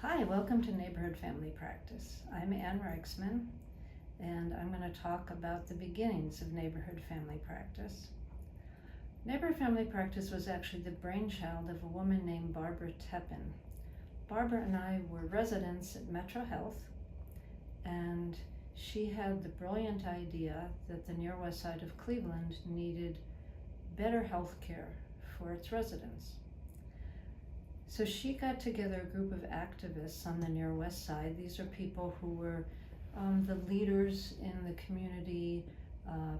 Hi, welcome to Neighborhood Family Practice. I'm Ann Reichsman, and I'm going to talk about the beginnings of Neighborhood Family Practice. Neighborhood Family Practice was actually the brainchild of a woman named Barbara Tepin. Barbara and I were residents at Metro Health, and she had the brilliant idea that the near west side of Cleveland needed better health care for its residents. So she got together a group of activists on the near west side. These are people who were the leaders in the community,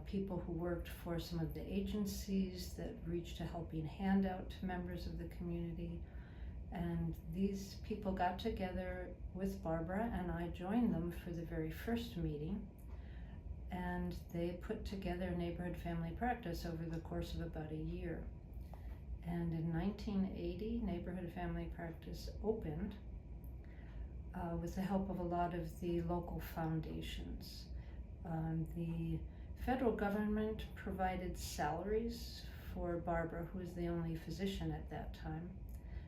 people who worked for some of the agencies that reached a helping hand out to members of the community. And these people got together with Barbara, and I joined them for the very first meeting. And they put together Neighborhood Family Practice over the course of about a year. And in 1980, Neighborhood Family Practice opened with the help of a lot of the local foundations. The federal government provided salaries for Barbara, who was the only physician at that time.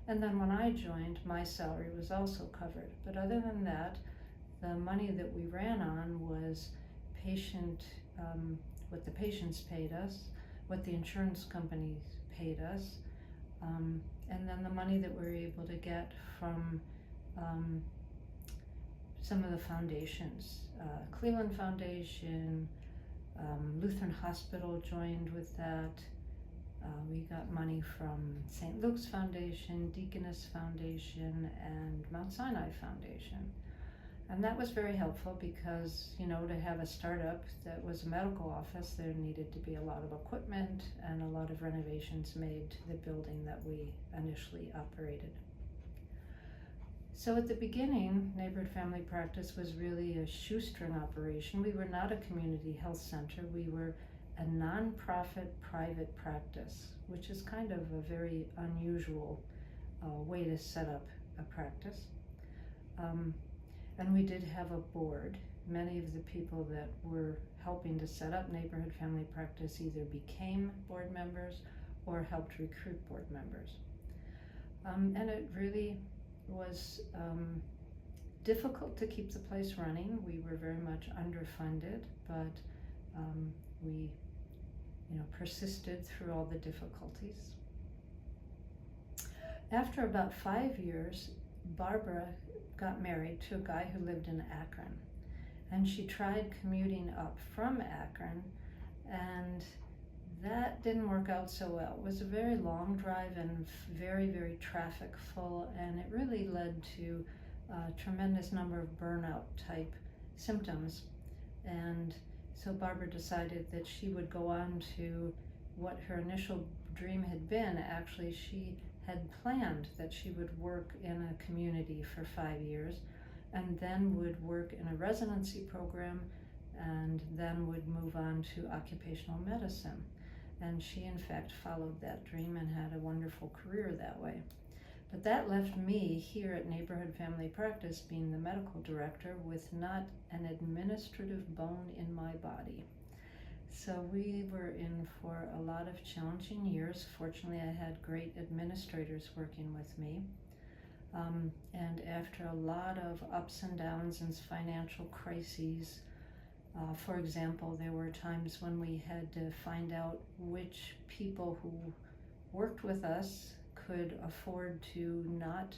And then when I joined, my salary was also covered. But other than that, the money that we ran on was what the patients paid us, what the insurance companies paid us, and then the money that we were able to get from some of the foundations. Cleveland Foundation, Lutheran Hospital joined with that. We got money from St. Luke's Foundation, Deaconess Foundation, and Mount Sinai Foundation. And that was very helpful because, to have a startup that was a medical office, there needed to be a lot of equipment and a lot of renovations made to the building that we initially operated. So at the beginning, Neighborhood Family Practice was really a shoestring operation. We were not a community health center. We were a nonprofit private practice, which is kind of a very unusual way to set up a practice. And we did have a board. Many of the people that were helping to set up Neighborhood Family Practice either became board members or helped recruit board members. And it really was difficult to keep the place running. We were very much underfunded, but we persisted through all the difficulties. After about 5 years, Barbara got married to a guy who lived in Akron, and she tried commuting up from Akron, and that didn't work out so well. It was a very long drive and very, very traffic full, and it really led to a tremendous number of burnout type symptoms. And so Barbara decided that she would go on to what her initial dream had been. Actually, she had planned that she would work in a community for 5 years and then would work in a residency program and then would move on to occupational medicine. And she, in fact, followed that dream and had a wonderful career that way. But that left me here at Neighborhood Family Practice being the medical director with not an administrative bone in my body. So we were in for a lot of challenging years. Fortunately, I had great administrators working with me. And after a lot of ups and downs and financial crises, for example, there were times when we had to find out which people who worked with us could afford to not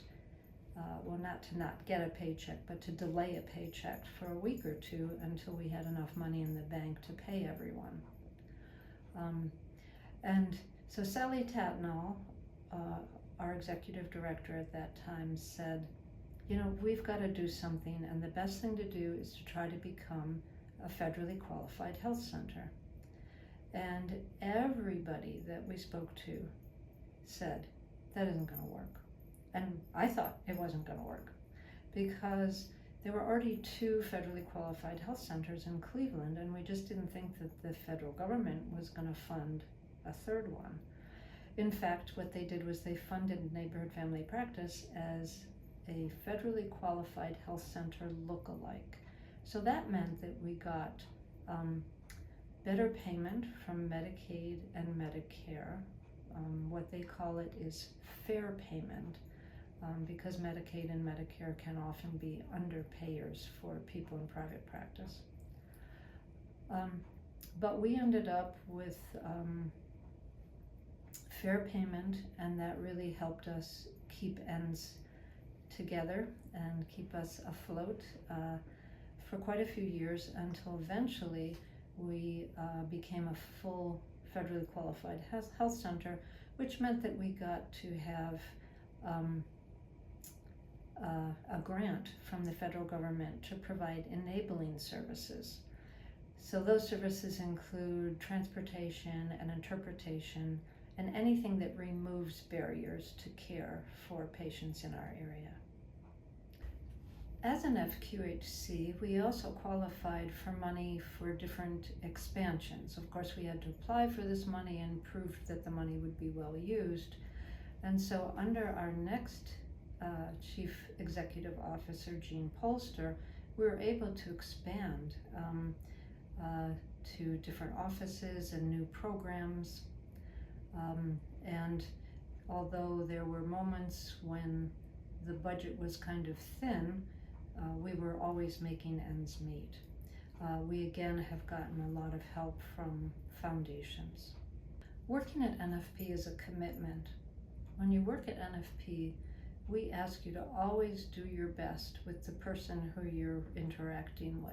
get a paycheck, but to delay a paycheck for a week or two until we had enough money in the bank to pay everyone. And so Sally Tatnall, our executive director at that time, said, we've got to do something, and the best thing to do is to try to become a federally qualified health center. And everybody that we spoke to said, that isn't going to work. And I thought it wasn't going to work because there were already 2 federally qualified health centers in Cleveland, and we just didn't think that the federal government was going to fund a 3rd one. In fact, what they did was they funded Neighborhood Family Practice as a federally qualified health center look-alike. So that meant that we got better payment from Medicaid and Medicare. What they call it is fair payment. because Medicaid and Medicare can often be underpayers for people in private practice. But we ended up with fair payment, and that really helped us keep ends together and keep us afloat for quite a few years, until eventually we became a full federally qualified health center, which meant that we got to have a grant from the federal government to provide enabling services. So those services include transportation and interpretation and anything that removes barriers to care for patients in our area. As an FQHC, we also qualified for money for different expansions. Of course, we had to apply for this money and prove that the money would be well used. And so under our next Chief Executive Officer, Gene Polster, we were able to expand to different offices and new programs. And although there were moments when the budget was kind of thin, we were always making ends meet. We again have gotten a lot of help from foundations. Working at NFP is a commitment. When you work at NFP, we ask you to always do your best with the person who you're interacting with.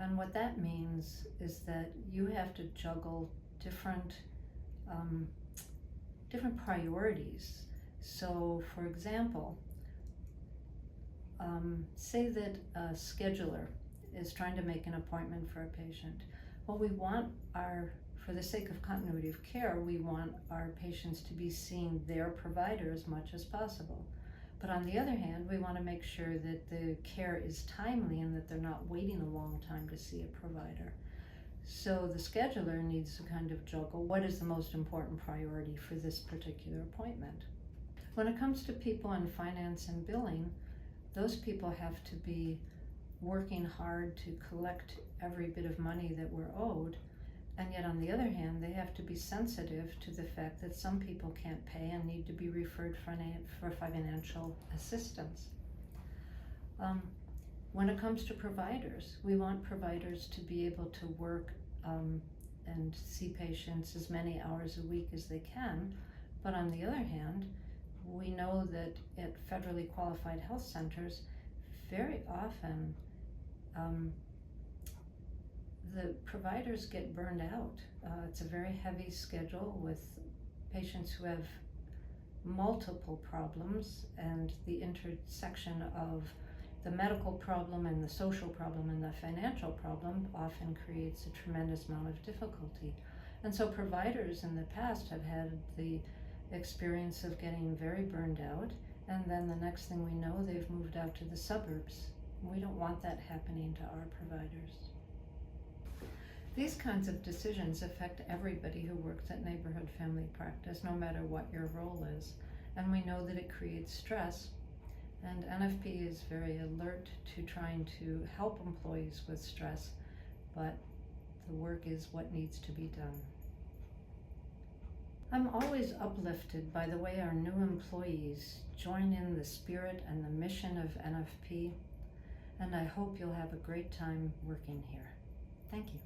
And what that means is that you have to juggle different priorities. So, for example, say that a scheduler is trying to make an appointment for a patient. Well, for the sake of continuity of care, we want our patients to be seeing their provider as much as possible. But on the other hand, we want to make sure that the care is timely and that they're not waiting a long time to see a provider. So the scheduler needs to kind of juggle what is the most important priority for this particular appointment. When it comes to people in finance and billing, those people have to be working hard to collect every bit of money that we're owed, and yet on the other hand, they have to be sensitive to the fact that some people can't pay and need to be referred for financial assistance. When it comes to providers, we want providers to be able to work and see patients as many hours a week as they can, but on the other hand, we know that at federally qualified health centers, very often the providers get burned out. It's a very heavy schedule with patients who have multiple problems, and the intersection of the medical problem and the social problem and the financial problem often creates a tremendous amount of difficulty. And so providers in the past have had the experience of getting very burned out, and then the next thing we know, they've moved out to the suburbs. We don't want that happening to our providers. These kinds of decisions affect everybody who works at neighborhood family practice, no matter what your role is. And we know that it creates stress, and NFP is very alert to trying to help employees with stress, but the work is what needs to be done. I'm always uplifted by the way our new employees join in the spirit and the mission of NFP, and I hope you'll have a great time working here. Thank you.